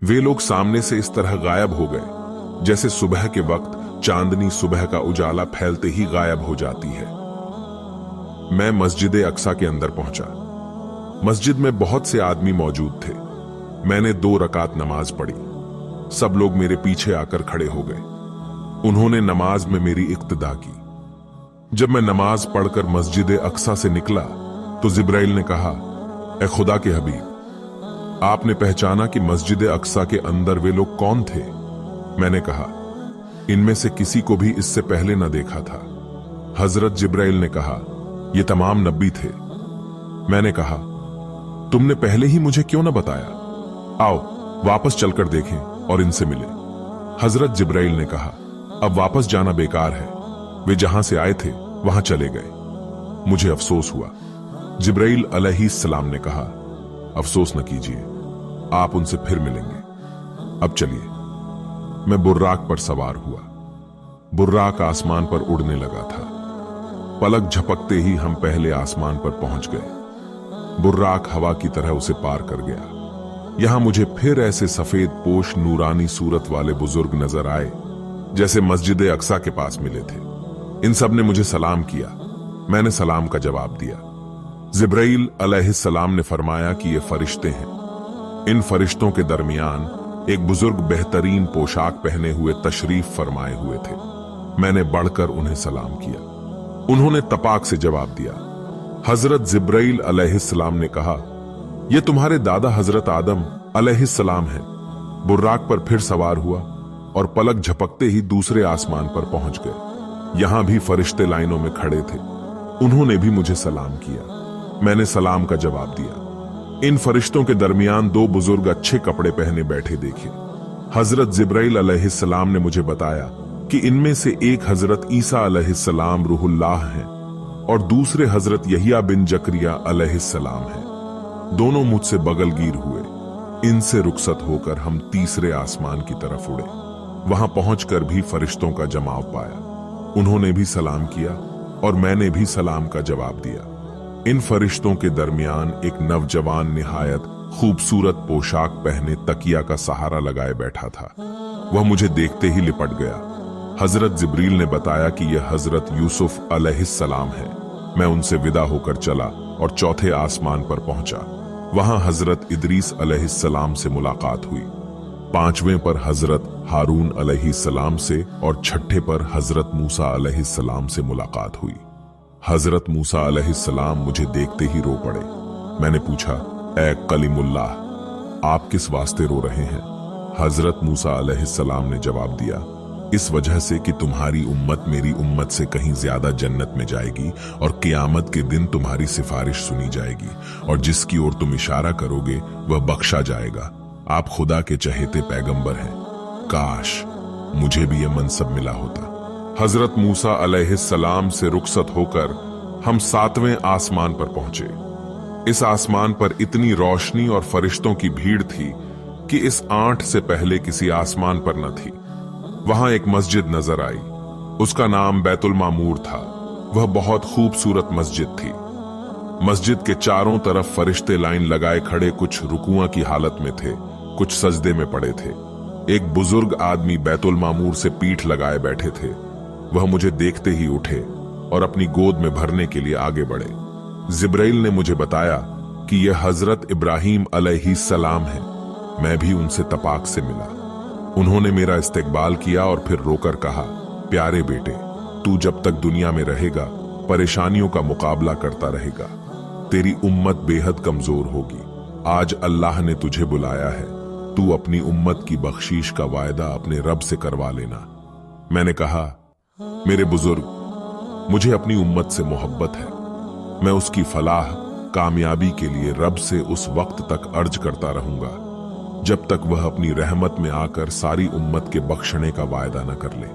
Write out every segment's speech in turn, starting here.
वे लोग सामने से इस तरह गायब हो गए जैसे सुबह के वक्त चांदनी सुबह का उजाला फैलते ही गायब हो जाती है। मैं मस्जिद अक्सा के अंदर पहुंचा। मस्जिद में बहुत से आदमी मौजूद थे। मैंने 2 रकात नमाज पढ़ी। सब लोग मेरे पीछे आकर खड़े हो गए। उन्होंने नमाज में मेरी इक्तदा की। जब मैं नमाज पढ़कर मस्जिद अक्सा से निकला तो जिब्राइल ने कहा, ए खुदा के हबीब, आपने पहचाना कि मस्जिद अक्सा के अंदर वे लोग कौन थे? मैंने कहा, इनमें से किसी को भी इससे पहले न देखा था। हजरत जिब्राइल ने कहा, ये तमाम नबी थे। मैंने कहा, तुमने पहले ही मुझे क्यों न बताया? आओ वापस चलकर देखें और इनसे मिले। हजरत जिब्राइल ने कहा, अब वापस जाना बेकार है। वे जहां से आए थे वहां चले गए। मुझे अफसोस हुआ। जिब्राइल अलैहिस्सलाम ने कहा, अफसोस न कीजिए, आप उनसे फिर मिलेंगे। अब चलिए। मैं बुर्राक पर सवार हुआ। बुर्राक आसमान पर उड़ने लगा था। पलक झपकते ही हम पहले आसमान पर पहुंच गए। बुर्राक हवा की तरह उसे पार कर गया। यहां मुझे फिर ऐसे सफेद पोश नूरानी सूरत वाले बुजुर्ग नजर आए जैसे मस्जिद अक्सा के पास मिले थे। इन सब ने मुझे सलाम किया। मैंने सलाम का जवाब दिया। जिब्राइल अलैहिस्सलाम ने फरमाया कि ये फरिश्ते हैं। इन फरिश्तों के दरमियान एक बुजुर्ग बेहतरीन पोशाक पहने हुए तशरीफ फरमाए हुए थे। मैंने बढ़कर उन्हें सलाम किया। उन्होंने तपाक से जवाब दिया। हजरत जिब्राइल अलैहिस्सलाम ने कहा, यह तुम्हारे दादा हजरत आदम अलैहिस्सलाम हैं। बुर्राक पर फिर सवार हुआ और पलक झपकते ही दूसरे आसमान पर पहुंच गए। यहां भी फरिश्ते लाइनों में खड़े थे। उन्होंने भी मुझे सलाम किया। मैंने सलाम का जवाब दिया। इन फरिश्तों के दरमियान 2 बुजुर्ग अच्छे कपड़े पहने बैठे देखे। हजरत जिब्राइल अलैहिस्सलाम ने मुझे बताया कि इनमें से एक हजरत ईसा अलैहिस्सलाम रूहुल्लाह हैं और दूसरे हजरत यहिया बिन जकरिया अलैहिस्सलाम हैं। दोनों मुझसे बगलगीर हुए। इनसे रुखसत होकर हम तीसरे आसमान की तरफ उड़े। वहां पहुंचकर भी फरिश्तों का जमाव पाया। उन्होंने भी सलाम किया और मैंने भी सलाम का जवाब दिया। इन फरिश्तों के दरमियान एक नौजवान निहायत खूबसूरत पोशाक पहने तकिया का सहारा लगाए बैठा था। वह मुझे देखते ही लिपट गया। हजरत जिब्रील ने बताया कि यह हजरत यूसुफ अलैहिस्सलाम है। मैं उनसे विदा होकर चला और चौथे आसमान पर पहुंचा। वहां हजरत इदरीस अलैहिस्सलाम से मुलाकात हुई। 5वें पर हजरत हारून अलैहिस्सलाम से और 6ठे पर हजरत मूसा अलैहिस्सलाम से मुलाकात हुई। हजरत मूसा अलैहिस्सलाम मुझे देखते ही रो पड़े। मैंने पूछा, ए कलीमुल्लाह, आप किस वास्ते रो रहे हैं? हजरत मूसा अलैहिस्सलाम ने जवाब दिया, इस वजह से कि तुम्हारी उम्मत मेरी उम्मत से कहीं ज्यादा जन्नत में जाएगी और क़यामत के दिन तुम्हारी सिफारिश सुनी जाएगी और जिसकी ओर तुम इशारा करोगे वह बख्शा जाएगा। आप खुदा के चहेते पैगंबर हैं। काश मुझे भी यह मनसब मिला होता। हजरत मूसा अलैहिस्सलाम से रुखसत होकर हम 7वें आसमान पर पहुंचे। इस आसमान पर इतनी रोशनी और फरिश्तों की भीड़ थी कि इस 8 से पहले किसी आसमान पर न थी। वहां एक मस्जिद नजर आई। उसका नाम बैतुल मामूर था। वह बहुत खूबसूरत मस्जिद थी। मस्जिद के चारों तरफ फरिश्ते लाइन लगाए खड़े, कुछ रुकुआ की हालत में थे, कुछ सजदे में पड़े थे। एक बुजुर्ग आदमी बैतुल मामूर से पीठ लगाए बैठे थे। वह मुझे देखते ही उठे और अपनी गोद में भरने के लिए आगे बढ़े। जिब्राइल ने मुझे बताया कि यह हजरत इब्राहीम अलैहिस्सलाम है। मैं भी उनसे तपाक से मिला। उन्होंने मेरा इस्तकबाल किया और फिर रोकर कहा, प्यारे बेटे, तू जब तक दुनिया में रहेगा परेशानियों का मुकाबला करता रहेगा। तेरी उम्मत बेहद कमजोर होगी। आज अल्लाह ने तुझे बुलाया है। तू अपनी उम्मत की बख्शीश का वायदा अपने रब से करवा लेना। मैंने कहा, मेरे बुजुर्ग, मुझे अपनी उम्मत से मोहब्बत है। मैं उसकी फलाह कामयाबी के लिए रब से उस वक्त तक अर्ज करता रहूंगा जब तक वह अपनी रहमत में आकर सारी उम्मत के बख्शने का वायदा न कर ले।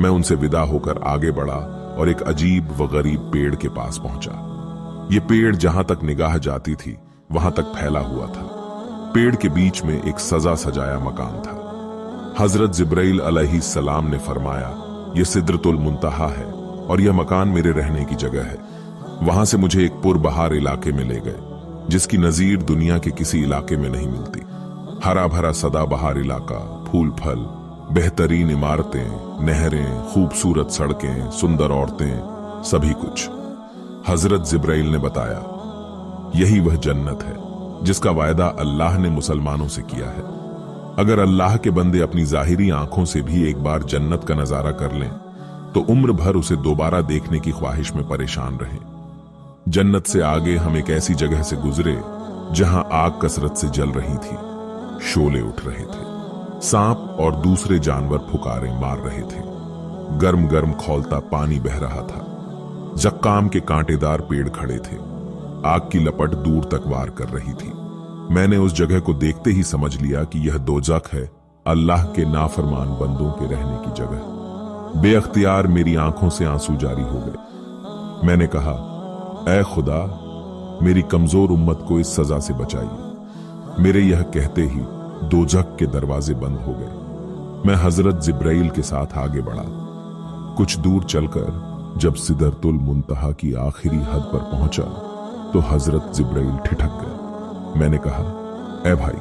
मैं उनसे विदा होकर आगे बढ़ा और एक अजीब व गरीब पेड़ के पास पहुंचा। ये पेड़ जहां तक निगाह जाती थी वहां तक फैला हुआ था। पेड़ के बीच में एक सजा सजाया मकान था। हजरत जिब्राइल अलैहिस्सलाम ने फरमाया, यह सिदरतुल मुंतहा है और यह मकान मेरे रहने की जगह है। वहां से मुझे एक पुरबहार इलाके में ले गए जिसकी नजीर दुनिया के किसी इलाके में नहीं मिलती। हरा भरा सदाबहार इलाका, फूल फल, बेहतरीन इमारतें, नहरें, खूबसूरत सड़कें, सुंदर औरतें, सभी कुछ। हजरत जिब्राइल ने बताया, यही वह जन्नत है जिसका वायदा अल्लाह ने मुसलमानों से किया है। अगर अल्लाह के बंदे अपनी जाहिरी आंखों से भी एक बार जन्नत का नजारा कर लें तो उम्र भर उसे दोबारा देखने की ख्वाहिश में परेशान रहें। जन्नत से आगे हम एक ऐसी जगह से गुजरे जहां आग कसरत से जल रही थी, शोले उठ रहे थे, सांप और दूसरे जानवर फुकारे मार रहे थे, गर्म गर्म खौलता पानी बह रहा था, जक्काम के कांटेदार पेड़ खड़े थे, आग की लपट दूर तक वार कर रही थी। मैंने उस जगह को देखते ही समझ लिया कि यह दोजख है, अल्लाह के नाफरमान बंदों के रहने की जगह। बेअख्तियार मेरी आंखों से आंसू जारी हो गए। मैंने कहा, ऐ खुदा, मेरी कमजोर उम्मत को इस सजा से बचाइए। मेरे यह कहते ही दोजख के दरवाजे बंद हो गए। मैं हजरत जिब्राइल के साथ आगे बढ़ा। कुछ दूर चलकर जब सिदरतुल मुंतहा की आखिरी हद पर पहुंचा तो हजरत जिब्राइल ठिठक गए। मैंने कहा, ऐ भाई,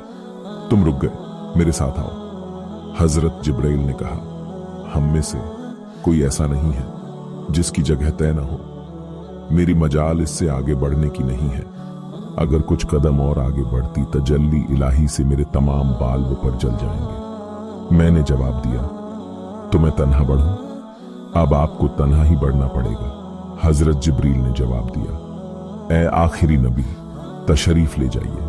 तुम रुक गए, मेरे साथ आओ। हजरत जिब्राइल ने कहा, हम में से कोई ऐसा नहीं है जिसकी जगह तय न हो। मेरी मजाल इससे आगे बढ़ने की नहीं है। अगर कुछ कदम और आगे बढ़ती तजल्ली इलाही से मेरे तमाम बाल वो पर जल जाएंगे। मैंने जवाब दिया, तो मैं तन्हा बढ़ूं? अब आपको तन्हा ही बढ़ना पड़ेगा। हजरत जिब्रील ने जवाब दिया, ऐ आखिरी नबी, तशरीफ ले जाइए।